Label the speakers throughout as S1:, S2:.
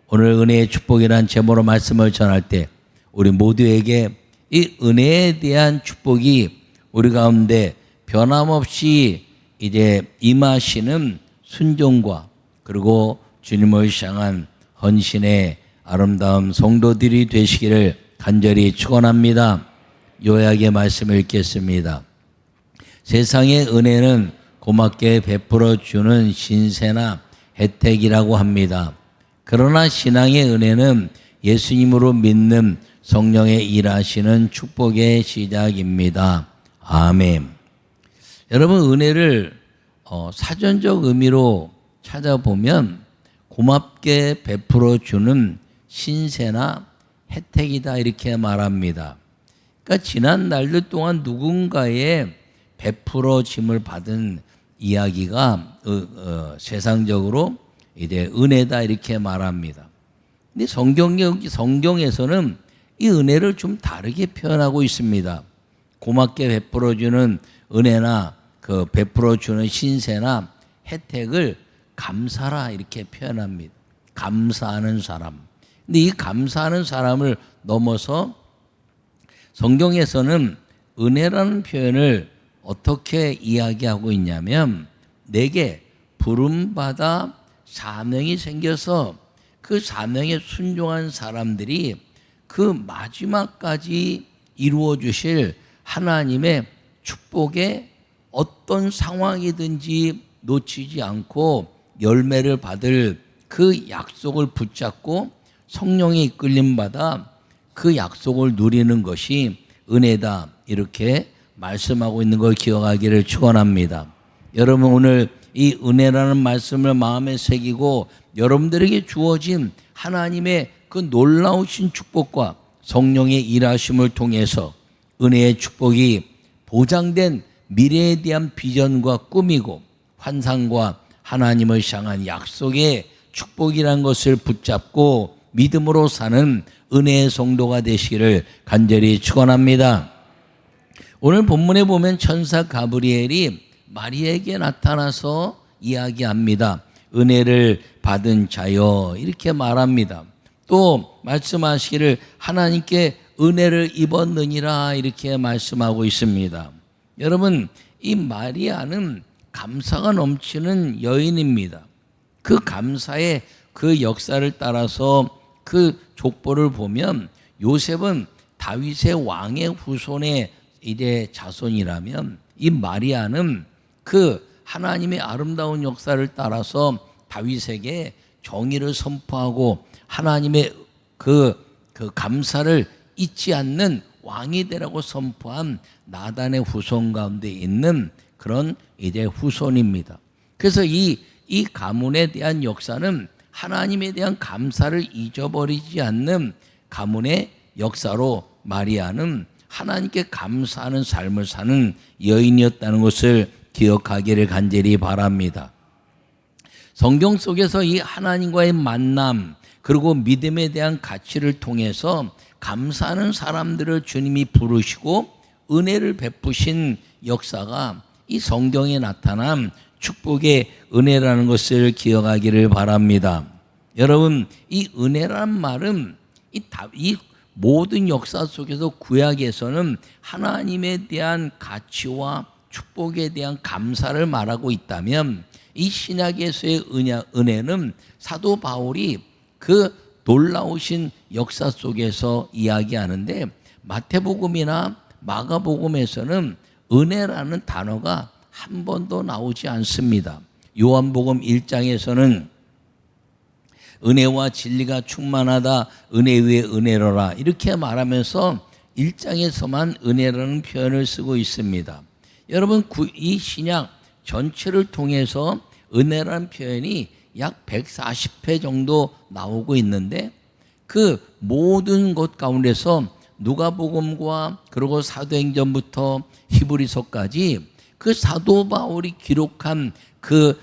S1: 오늘 은혜의 축복이란 제목으로 말씀을 전할 때 우리 모두에게 이 은혜에 대한 축복이 우리 가운데 변함없이 이제 임하시는 순종과 그리고 주님을 향한 헌신의 아름다운 성도들이 되시기를 간절히 축원합니다. 요약의 말씀을 읽겠습니다. 세상의 은혜는 고맙게 베풀어 주는 신세나 혜택이라고 합니다. 그러나 신앙의 은혜는 예수님으로 믿는 성령의 일하시는 축복의 시작입니다. 아멘. 여러분, 은혜를 사전적 의미로 찾아보면 고맙게 베풀어 주는 신세나 혜택이다 이렇게 말합니다. 그러니까 지난 날들 동안 누군가의 베풀어짐을 받은 이야기가 세상적으로 이제 은혜다 이렇게 말합니다. 근데 성경에서는 이 은혜를 좀 다르게 표현하고 있습니다. 고맙게 베풀어주는 은혜나 그 베풀어주는 신세나 혜택을 감사라 이렇게 표현합니다. 감사하는 사람. 근데 이 감사하는 사람을 넘어서 성경에서는 은혜라는 표현을 어떻게 이야기하고 있냐면 내게 부름받아 사명이 생겨서 그 사명에 순종한 사람들이 그 마지막까지 이루어 주실 하나님의 축복에 어떤 상황이든지 놓치지 않고 열매를 받을 그 약속을 붙잡고 성령의 이끌림 받아 그 약속을 누리는 것이 은혜다 이렇게 말씀하고 있는 걸 기억하기를 축원합니다. 여러분, 오늘 이 은혜라는 말씀을 마음에 새기고 여러분들에게 주어진 하나님의 그 놀라우신 축복과 성령의 일하심을 통해서 은혜의 축복이 보장된 미래에 대한 비전과 꿈이고 환상과 하나님을 향한 약속의 축복이라는 것을 붙잡고 믿음으로 사는 은혜의 성도가 되시기를 간절히 축원합니다. 오늘 본문에 보면 천사 가브리엘이 마리아에게 나타나서 이야기합니다. 은혜를 받은 자여 이렇게 말합니다. 또 말씀하시기를 하나님께 은혜를 입었느니라 이렇게 말씀하고 있습니다. 여러분, 이 마리아는 감사가 넘치는 여인입니다. 그 감사의 그 역사를 따라서 그 족보를 보면 요셉은 다윗의 왕의 후손의 이제 자손이라면 이 마리아는 그 하나님의 아름다운 역사를 따라서 다윗에게 정의를 선포하고 하나님의 그 감사를 잊지 않는 왕이 되라고 선포한 나단의 후손 가운데 있는 그런 이제 후손입니다. 그래서 이 가문에 대한 역사는 하나님에 대한 감사를 잊어버리지 않는 가문의 역사로 마리아는 하나님께 감사하는 삶을 사는 여인이었다는 것을 기억하기를 간절히 바랍니다. 성경 속에서 이 하나님과의 만남 그리고 믿음에 대한 가치를 통해서 감사하는 사람들을 주님이 부르시고 은혜를 베푸신 역사가 이 성경에 나타난 축복의 은혜라는 것을 기억하기를 바랍니다. 여러분, 이 은혜란 말은 이 모든 역사 속에서 구약에서는 하나님에 대한 가치와 축복에 대한 감사를 말하고 있다면 이 신약에서의 은혜는 사도 바울이 그 놀라우신 역사 속에서 이야기하는데 마태복음이나 마가복음에서는 은혜라는 단어가 한 번도 나오지 않습니다. 요한복음 1장에서는 은혜와 진리가 충만하다 은혜 위에 은혜로라 이렇게 말하면서 1장에서만 은혜라는 표현을 쓰고 있습니다. 여러분, 이 신약 전체를 통해서 은혜라는 표현이 약 140회 정도 나오고 있는데 그 모든 것 가운데서 누가복음과 그리고 사도행전부터 히브리서까지 그 사도 바울이 기록한 그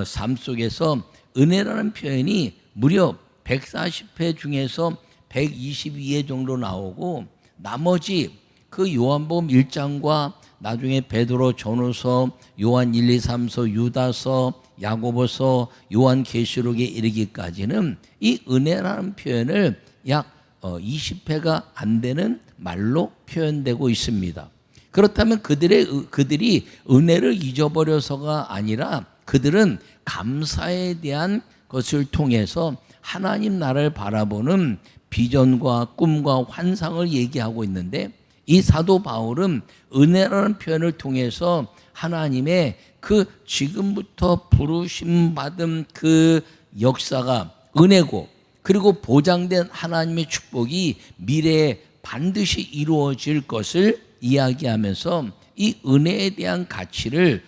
S1: 삶 속에서 은혜라는 표현이 무려 140회 중에서 122회 정도 나오고 나머지 그 요한복음 1장과 나중에 베드로 전후서, 요한 1, 2, 3서, 유다서, 야고보서, 요한계시록에 이르기까지는 이 은혜라는 표현을 약 20회가 안 되는 말로 표현되고 있습니다. 그렇다면 그들이 은혜를 잊어버려서가 아니라 그들은 감사에 대한 것을 통해서 하나님 나라를 바라보는 비전과 꿈과 환상을 얘기하고 있는데, 이 사도 바울은 은혜라는 표현을 통해서 하나님의 그 지금부터 부르심 받은 그 역사가 은혜고, 그리고 보장된 하나님의 축복이 미래에 반드시 이루어질 것을 이야기하면서 이 은혜에 대한 가치를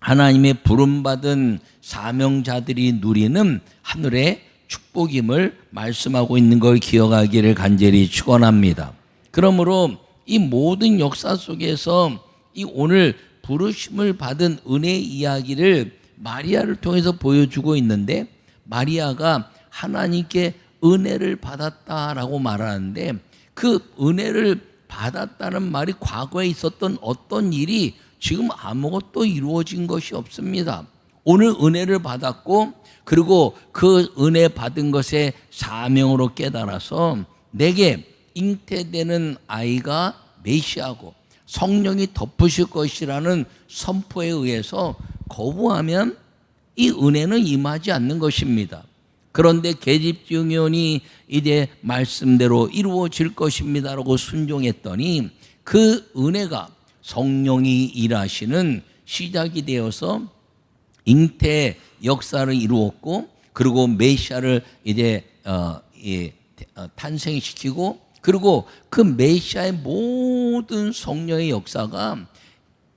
S1: 하나님의 부름받은 사명자들이 누리는 하늘의 축복임을 말씀하고 있는 걸 기억하기를 간절히 축원합니다. 그러므로 이 모든 역사 속에서 이 오늘 부르심을 받은 은혜의 이야기를 마리아를 통해서 보여주고 있는데, 마리아가 하나님께 은혜를 받았다라고 말하는데, 그 은혜를 받았다는 말이 과거에 있었던 어떤 일이 지금 아무것도 이루어진 것이 없습니다. 오늘 은혜를 받았고, 그리고 그 은혜 받은 것의 사명으로 깨달아서 내게 잉태되는 아이가 메시아고 성령이 덮으실 것이라는 선포에 의해서 거부하면 이 은혜는 임하지 않는 것입니다. 그런데 계집증언이 이제 말씀대로 이루어질 것입니다라고 순종했더니 그 은혜가 성령이 일하시는 시작이 되어서 잉태 역사를 이루었고, 그리고 메시아를 이제 탄생시키고, 그리고 그 메시아의 모든 성령의 역사가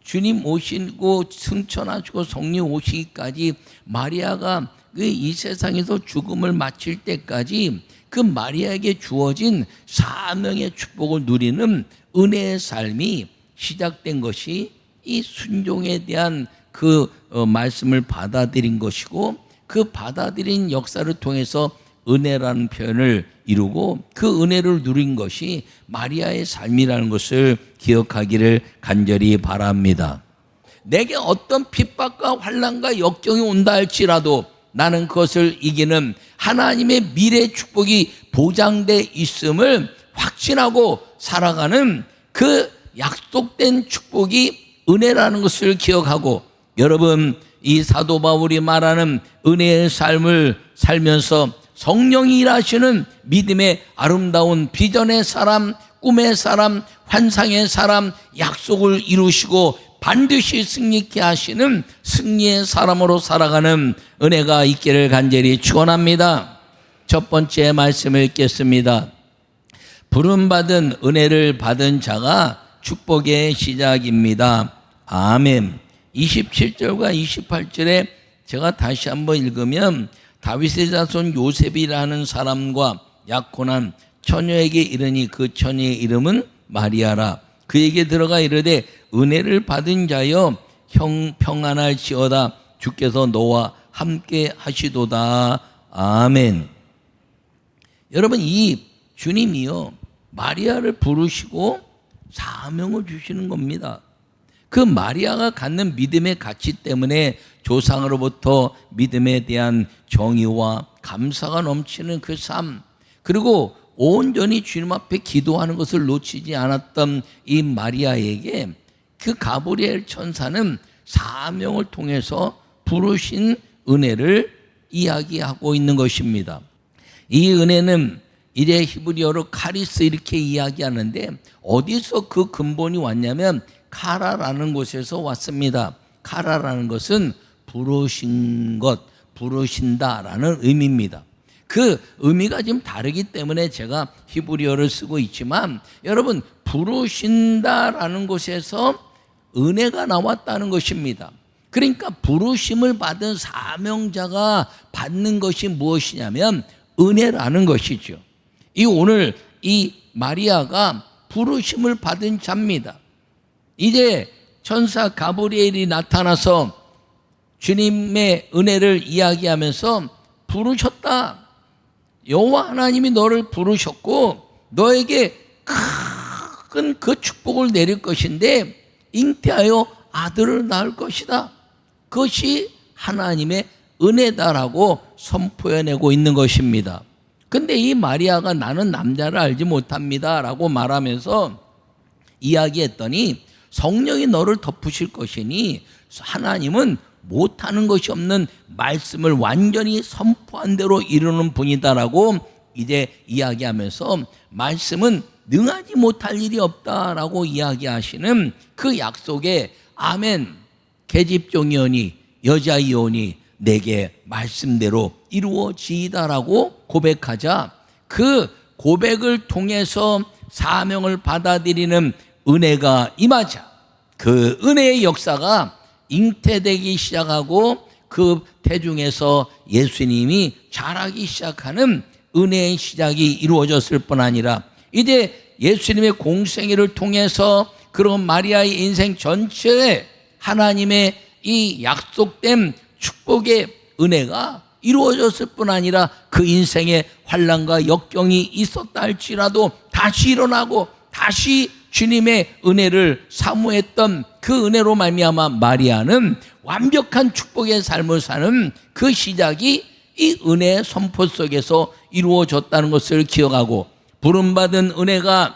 S1: 주님 오시고 승천하시고 성령 오시기까지 마리아가 이 세상에서 죽음을 마칠 때까지 그 마리아에게 주어진 사명의 축복을 누리는 은혜의 삶이 시작된 것이 이 순종에 대한 그 말씀을 받아들인 것이고, 그 받아들인 역사를 통해서 은혜라는 표현을 이루고 그 은혜를 누린 것이 마리아의 삶이라는 것을 기억하기를 간절히 바랍니다. 내게 어떤 핍박과 환난과 역경이 온다 할지라도 나는 그것을 이기는 하나님의 미래 축복이 보장돼 있음을 확신하고 살아가는 그 약속된 축복이 은혜라는 것을 기억하고, 여러분 이 사도 바울이 말하는 은혜의 삶을 살면서 성령이 일하시는 믿음의 아름다운 비전의 사람, 꿈의 사람, 환상의 사람, 약속을 이루시고 반드시 승리케 하시는 승리의 사람으로 살아가는 은혜가 있기를 간절히 축원합니다. 첫 번째 말씀을 읽겠습니다. 부름받은 은혜를 받은 자가 축복의 시작입니다. 아멘. 27절과 28절에 제가 다시 한번 읽으면, 다윗의 자손 요셉이라는 사람과 약혼한 처녀에게 이르니 그 처녀의 이름은 마리아라. 그에게 들어가 이르되 은혜를 받은 자여 평안할지어다. 주께서 너와 함께 하시도다. 아멘. 여러분, 이 주님이요 마리아를 부르시고 사명을 주시는 겁니다. 그 마리아가 갖는 믿음의 가치 때문에 조상으로부터 믿음에 대한 정의와 감사가 넘치는 그 삶, 그리고 온전히 주님 앞에 기도하는 것을 놓치지 않았던 이 마리아에게 그 가브리엘 천사는 사명을 통해서 부르신 은혜를 이야기하고 있는 것입니다. 이 은혜는 이제 히브리어로 카리스 이렇게 이야기하는데, 어디서 그 근본이 왔냐면 카라라는 곳에서 왔습니다. 카라라는 것은 부르신 것, 부르신다라는 의미입니다. 그 의미가 좀 다르기 때문에 제가 히브리어를 쓰고 있지만, 여러분 부르신다라는 곳에서 은혜가 나왔다는 것입니다. 그러니까 부르심을 받은 사명자가 받는 것이 무엇이냐면 은혜라는 것이죠. 이 오늘 이 마리아가 부르심을 받은 자입니다. 이제 천사 가브리엘이 나타나서 주님의 은혜를 이야기하면서 부르셨다. 여호와 하나님이 너를 부르셨고 너에게 큰 그 축복을 내릴 것인데 잉태하여 아들을 낳을 것이다. 그것이 하나님의 은혜다라고 선포해내고 있는 것입니다. 근데 이 마리아가 나는 남자를 알지 못합니다 라고 말하면서 이야기했더니 성령이 너를 덮으실 것이니 하나님은 못하는 것이 없는 말씀을 완전히 선포한 대로 이루는 분이다라고 이제 이야기하면서 말씀은 능하지 못할 일이 없다라고 이야기하시는 그 약속에 아멘 계집종이오니 여자이오니 내게 말씀대로 이루어지이다라고 고백하자 그 고백을 통해서 사명을 받아들이는 은혜가 임하자 그 은혜의 역사가 잉태되기 시작하고 그 태중에서 예수님이 자라기 시작하는 은혜의 시작이 이루어졌을 뿐 아니라 이제 예수님의 공생애를 통해서 그런 마리아의 인생 전체에 하나님의 이 약속된 축복의 은혜가 이루어졌을 뿐 아니라 그 인생에 환난과 역경이 있었다 할지라도 다시 일어나고 다시 주님의 은혜를 사모했던 그 은혜로 말미암아 마리아는 완벽한 축복의 삶을 사는 그 시작이 이 은혜의 선포 속에서 이루어졌다는 것을 기억하고 부름받은 은혜가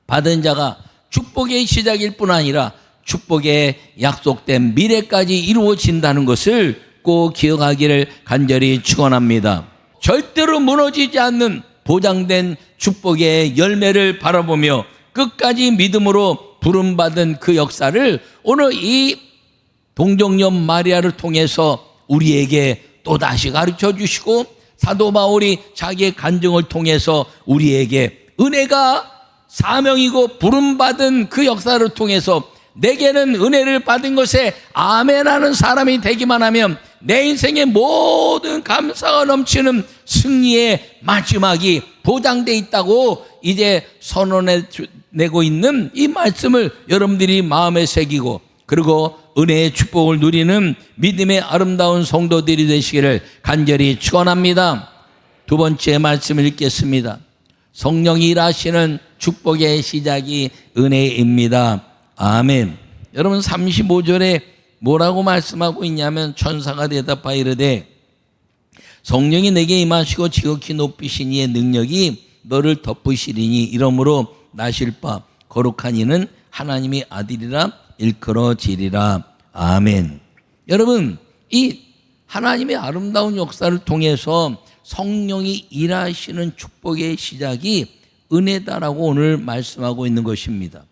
S1: 받은 자가 축복의 시작일 뿐 아니라 축복의 약속된 미래까지 이루어진다는 것을 꼭 기억하기를 간절히 축원합니다. 절대로 무너지지 않는 보장된 축복의 열매를 바라보며 끝까지 믿음으로 부름받은 그 역사를 오늘 이 동정녀 마리아를 통해서 우리에게 또다시 가르쳐 주시고 사도 바울이 자기의 간증을 통해서 우리에게 은혜가 사명이고 부름받은 그 역사를 통해서 내게는 은혜를 받은 것에 아멘하는 사람이 되기만 하면 내 인생의 모든 감사가 넘치는 승리의 마지막이 보장되어 있다고 이제 선언해내고 있는 이 말씀을 여러분들이 마음에 새기고 그리고 은혜의 축복을 누리는 믿음의 아름다운 성도들이 되시기를 간절히 축원합니다. 두 번째 말씀을 읽겠습니다. 성령이 일하시는 축복의 시작이 은혜입니다. 아멘. 여러분 35절에 뭐라고 말씀하고 있냐면 천사가 대답하여 이르되 성령이 내게 임하시고 지극히 높이신 이의 능력이 너를 덮으시리니 이러므로 나실 바 거룩한 이는 하나님의 아들이라 일컬어지리라. 아멘. 여러분 이 하나님의 아름다운 역사를 통해서 성령이 일하시는 축복의 시작이 은혜다라고 오늘 말씀하고 있는 것입니다.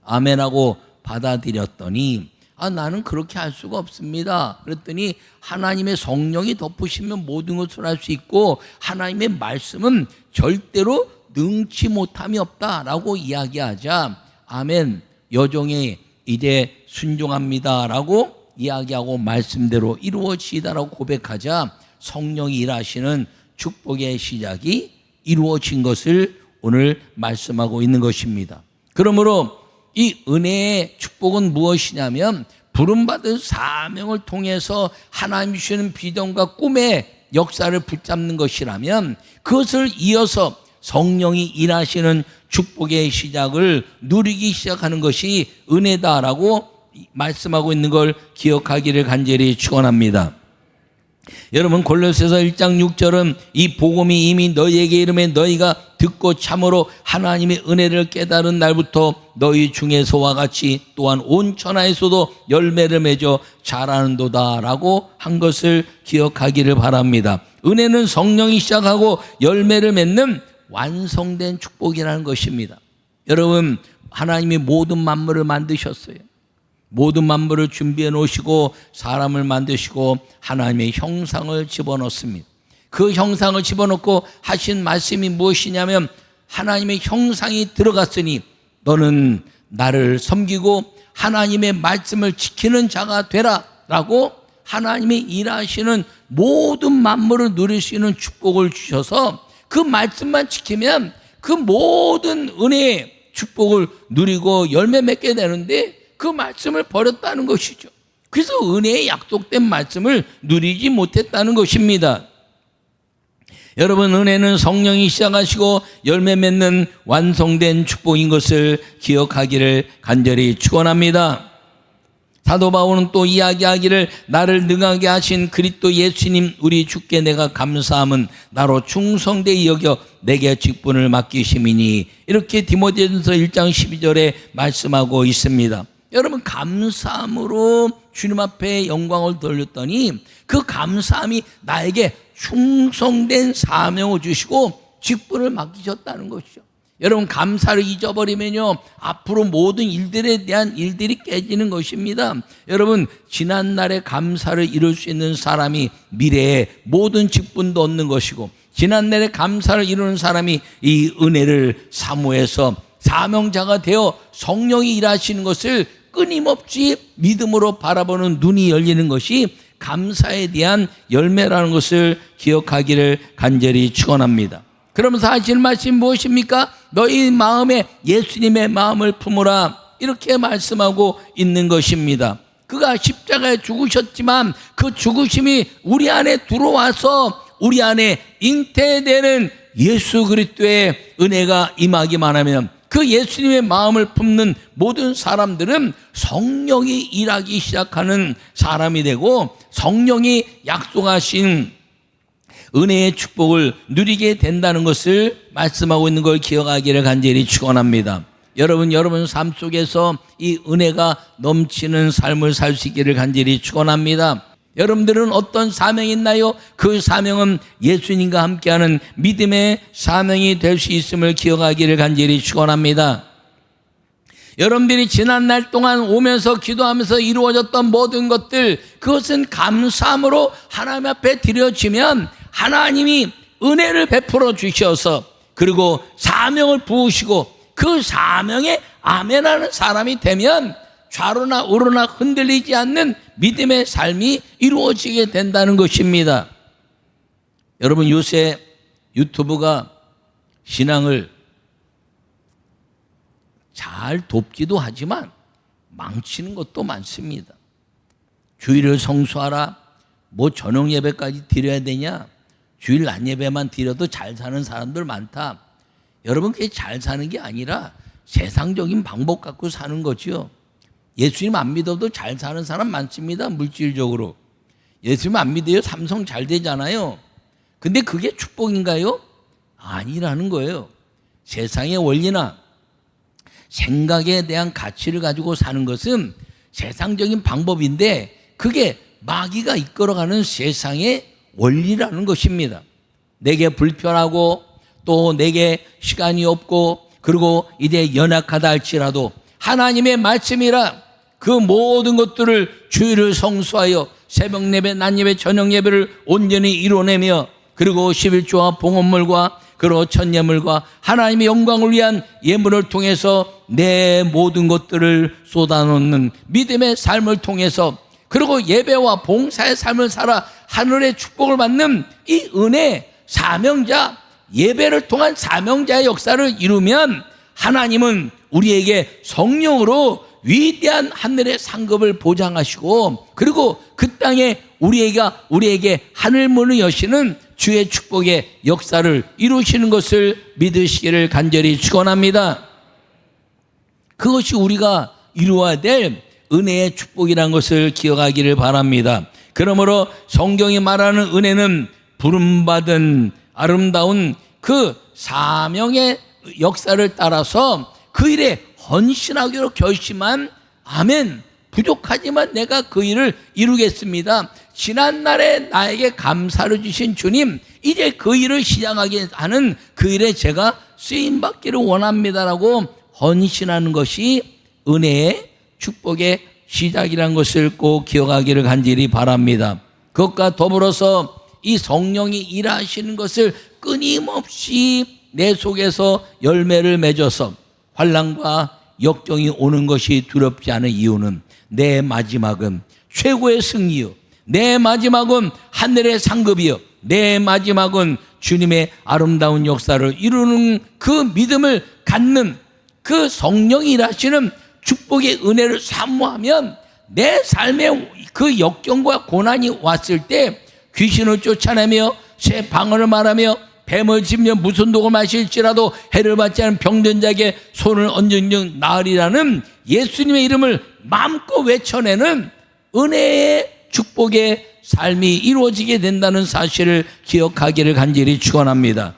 S1: 아멘하고 받아들였더니 나는 그렇게 할 수가 없습니다. 그랬더니 하나님의 성령이 덮으시면 모든 것을 할 수 있고 하나님의 말씀은 절대로 능치 못함이 없다라고 이야기하자 아멘 여종이 이제 순종합니다라고 이야기하고 말씀대로 이루어지다라고 고백하자 성령이 일하시는 축복의 시작이 이루어진 것을 오늘 말씀하고 있는 것입니다. 그러므로 이 은혜의 축복은 무엇이냐면 부름받은 사명을 통해서 하나님 주시는 비전과 꿈의 역사를 붙잡는 것이라면 그것을 이어서 성령이 일하시는 축복의 시작을 누리기 시작하는 것이 은혜다라고 말씀하고 있는 걸 기억하기를 간절히 축원합니다. 여러분 골로새서 1장 6절은 이 복음이 이미 너희에게 이르매 너희가 듣고 참으로 하나님의 은혜를 깨달은 날부터 너희 중에서와 같이 또한 온 천하에서도 열매를 맺어 자라는도다 라고 한 것을 기억하기를 바랍니다. 은혜는 성령이 시작하고 열매를 맺는 완성된 축복이라는 것입니다. 여러분 하나님이 모든 만물을 만드셨어요. 모든 만물을 준비해 놓으시고 사람을 만드시고 하나님의 형상을 집어넣습니다. 그 형상을 집어넣고 하신 말씀이 무엇이냐면 하나님의 형상이 들어갔으니 너는 나를 섬기고 하나님의 말씀을 지키는 자가 되라 라고 하나님이 일하시는 모든 만물을 누릴 수 있는 축복을 주셔서 그 말씀만 지키면 그 모든 은혜의 축복을 누리고 열매 맺게 되는데 그 말씀을 버렸다는 것이죠. 그래서 은혜의 약속된 말씀을 누리지 못했다는 것입니다. 여러분 은혜는 성령이 시작하시고 열매 맺는 완성된 축복인 것을 기억하기를 간절히 축원합니다. 사도 바울은 또 이야기하기를 나를 능하게 하신 그리스도 예수님 우리 주께 내가 감사함은 나로 충성되이 여겨 내게 직분을 맡기심이니 이렇게 디모데전서 1장 12절에 말씀하고 있습니다. 여러분 감사함으로 주님 앞에 영광을 돌렸더니 그 감사함이 나에게 충성된 사명을 주시고 직분을 맡기셨다는 것이죠. 여러분 감사를 잊어버리면요 앞으로 모든 일들에 대한 일들이 깨지는 것입니다. 여러분 지난날의 감사를 이룰 수 있는 사람이 미래에 모든 직분도 얻는 것이고 지난날의 감사를 이루는 사람이 이 은혜를 사모해서 사명자가 되어 성령이 일하시는 것을 끊임없이 믿음으로 바라보는 눈이 열리는 것이 감사에 대한 열매라는 것을 기억하기를 간절히 축원합니다. 그러면서 하시는 말씀이 무엇입니까? 너희 마음에 예수님의 마음을 품으라 이렇게 말씀하고 있는 것입니다. 그가 십자가에 죽으셨지만 그 죽으심이 우리 안에 들어와서 우리 안에 잉태되는 예수 그리스도의 은혜가 임하기만 하면 그 예수님의 마음을 품는 모든 사람들은 성령이 일하기 시작하는 사람이 되고 성령이 약속하신 은혜의 축복을 누리게 된다는 것을 말씀하고 있는 걸 기억하기를 간절히 축원합니다. 여러분 삶 속에서 이 은혜가 넘치는 삶을 살 수 있기를 간절히 축원합니다. 여러분들은 어떤 사명이 있나요? 그 사명은 예수님과 함께하는 믿음의 사명이 될 수 있음을 기억하기를 간절히 축원합니다. 여러분들이 지난 날 동안 오면서 기도하면서 이루어졌던 모든 것들 그것은 감사함으로 하나님 앞에 드려지면 하나님이 은혜를 베풀어 주셔서 그리고 사명을 부으시고 그 사명에 아멘하는 사람이 되면 좌로나 우로나 흔들리지 않는 믿음의 삶이 이루어지게 된다는 것입니다. 여러분 요새 유튜브가 신앙을 잘 돕기도 하지만 망치는 것도 많습니다. 주일을 성수하라, 뭐 저녁 예배까지 드려야 되냐, 주일 낮 예배만 드려도 잘 사는 사람들 많다. 여러분 그게 잘 사는 게 아니라 세상적인 방법 갖고 사는 거죠. 예수님 안 믿어도 잘 사는 사람 많습니다. 물질적으로. 예수님 안 믿어요. 삼성 잘 되잖아요. 근데 그게 축복인가요? 아니라는 거예요. 세상의 원리나 생각에 대한 가치를 가지고 사는 것은 세상적인 방법인데 그게 마귀가 이끌어가는 세상의 원리라는 것입니다. 내게 불편하고 또 내게 시간이 없고 그리고 이제 연약하다 할지라도 하나님의 말씀이라 그 모든 것들을 주일을 성수하여 새벽 예배, 낮 예배, 저녁 예배를 온전히 이뤄내며 그리고 11조와 봉헌물과 그리고 천예물과 하나님의 영광을 위한 예물을 통해서 내 모든 것들을 쏟아놓는 믿음의 삶을 통해서 그리고 예배와 봉사의 삶을 살아 하늘의 축복을 받는 이 은혜 사명자 예배를 통한 사명자의 역사를 이루면 하나님은 우리에게 성령으로 위대한 하늘의 상급을 보장하시고 그리고 그 땅에 우리에게 하늘문을 여시는 주의 축복의 역사를 이루시는 것을 믿으시기를 간절히 축원합니다. 그것이 우리가 이루어야 될 은혜의 축복이라는 것을 기억하기를 바랍니다. 그러므로 성경이 말하는 은혜는 부름받은 아름다운 그 사명의 역사를 따라서 그 일에 헌신하기로 결심한 아멘 부족하지만 내가 그 일을 이루겠습니다. 지난날에 나에게 감사를 주신 주님 이제 그 일을 시작하게 하는 그 일에 제가 쓰임받기를 원합니다라고 헌신하는 것이 은혜의 축복의 시작이라는 것을 꼭 기억하기를 간절히 바랍니다. 그것과 더불어서 이 성령이 일하시는 것을 끊임없이 내 속에서 열매를 맺어서 환난과 역경이 오는 것이 두렵지 않은 이유는 내 마지막은 최고의 승리요 내 마지막은 하늘의 상급이요 내 마지막은 주님의 아름다운 역사를 이루는 그 믿음을 갖는 그 성령이 일하시는 축복의 은혜를 사모하면 내 삶에 그 역경과 고난이 왔을 때 귀신을 쫓아내며 새 방언을 말하며 뱀을 짚며 무슨 독을 마실지라도 해를 받지 않은 병든 자에게 손을 얹은즉 나으리라는 예수님의 이름을 마음껏 외쳐내는 은혜의 축복의 삶이 이루어지게 된다는 사실을 기억하기를 간절히 축원합니다.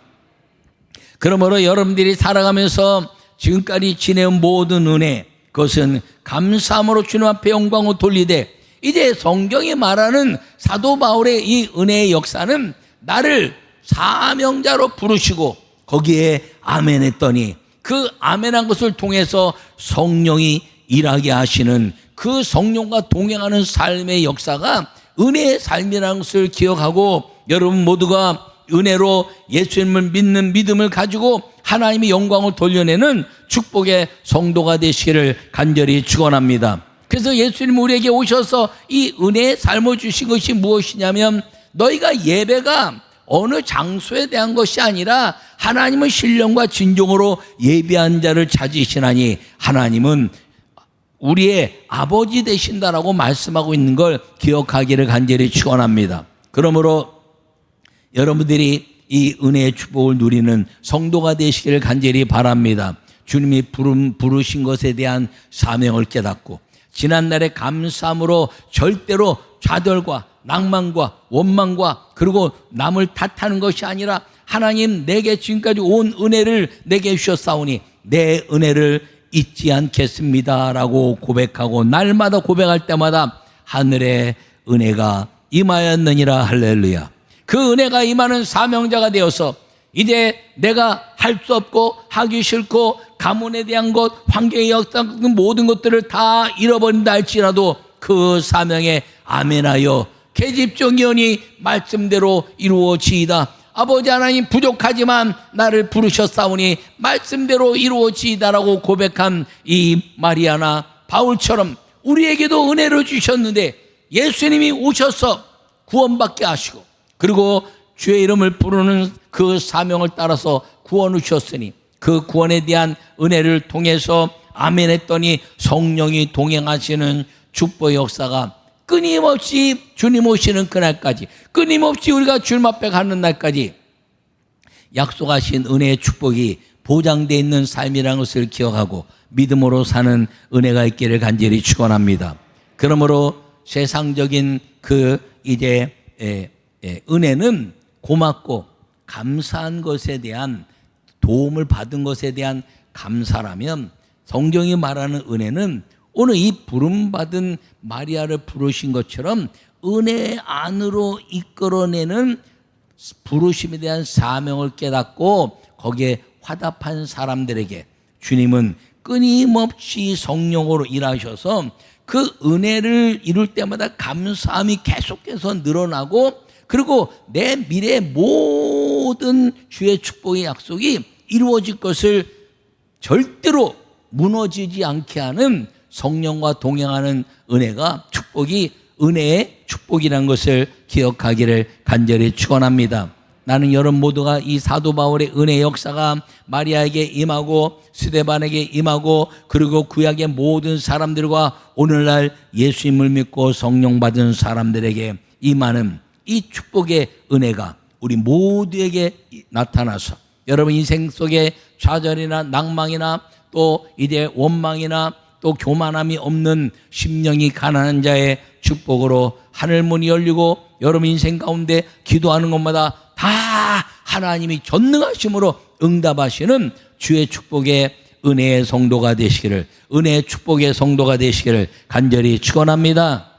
S1: 그러므로 여러분들이 살아가면서 지금까지 지내온 모든 은혜, 그것은 감사함으로 주님 앞에 영광을 돌리되, 이제 성경이 말하는 사도 바울의 이 은혜의 역사는 나를 사명자로 부르시고 거기에 아멘 했더니 그 아멘한 것을 통해서 성령이 일하게 하시는 그 성령과 동행하는 삶의 역사가 은혜의 삶이라는 것을 기억하고, 여러분 모두가 은혜로 예수님을 믿는 믿음을 가지고 하나님의 영광을 돌려내는 축복의 성도가 되시기를 간절히 축원합니다. 그래서 예수님 우리에게 오셔서 이 은혜의 삶을 주신 것이 무엇이냐면, 너희가 예배가 어느 장소에 대한 것이 아니라 하나님은 신령과 진정으로 예배한 자를 찾으시나니 하나님은 우리의 아버지 되신다라고 말씀하고 있는 걸 기억하기를 간절히 축원합니다. 그러므로 여러분들이 이 은혜의 축복을 누리는 성도가 되시기를 간절히 바랍니다. 주님이 부르신 것에 대한 사명을 깨닫고 지난날의 감사함으로 절대로 좌절과 낭만과 원망과 그리고 남을 탓하는 것이 아니라, 하나님 내게 지금까지 온 은혜를 내게 주셨사오니 내 은혜를 잊지 않겠습니다 라고 고백하고, 날마다 고백할 때마다 하늘의 은혜가 임하였느니라. 할렐루야. 그 은혜가 임하는 사명자가 되어서 이제 내가 할 수 없고 하기 싫고 가문에 대한 것, 환경의 역사 모든 것들을 다 잃어버린다 할지라도 그 사명에 아멘하여 계집종이오니 말씀대로 이루어지이다. 아버지 하나님 부족하지만 나를 부르셨사오니 말씀대로 이루어지이다라고 고백한 이 마리아나 바울처럼 우리에게도 은혜를 주셨는데, 예수님이 오셔서 구원받게 하시고 그리고 주의 이름을 부르는 그 사명을 따라서 구원을 주셨으니 그 구원에 대한 은혜를 통해서 아멘 했더니 성령이 동행하시는 축복의 역사가 끊임없이 주님 오시는 그날까지, 끊임없이 우리가 주님 앞에 가는 날까지 약속하신 은혜의 축복이 보장되어 있는 삶이라는 것을 기억하고 믿음으로 사는 은혜가 있기를 간절히 축원합니다. 그러므로 세상적인 그 이제 은혜는 고맙고 감사한 것에 대한, 도움을 받은 것에 대한 감사라면, 성경이 말하는 은혜는 오늘 이 부름받은 마리아를 부르신 것처럼 은혜 안으로 이끌어내는 부르심에 대한 사명을 깨닫고 거기에 화답한 사람들에게 주님은 끊임없이 성령으로 일하셔서 그 은혜를 이룰 때마다 감사함이 계속해서 늘어나고, 그리고 내 미래의 모든 주의 축복의 약속이 이루어질 것을 절대로 무너지지 않게 하는 성령과 동행하는 은혜가, 축복이 은혜의 축복이라는 것을 기억하기를 간절히 축원합니다. 나는 여러분 모두가 이 사도 바울의 은혜의 역사가 마리아에게 임하고 스데반에게 임하고 그리고 구약의 모든 사람들과 오늘날 예수님을 믿고 성령 받은 사람들에게 임하는 이 축복의 은혜가 우리 모두에게 나타나서 여러분 인생 속에 좌절이나 낭망이나 또 이제 원망이나 또 교만함이 없는 심령이 가난한 자의 축복으로 하늘 문이 열리고 여러분 인생 가운데 기도하는 것마다 다 하나님이 전능하심으로 응답하시는 주의 축복의 은혜의 성도가 되시기를, 은혜의 축복의 성도가 되시기를 간절히 축원합니다.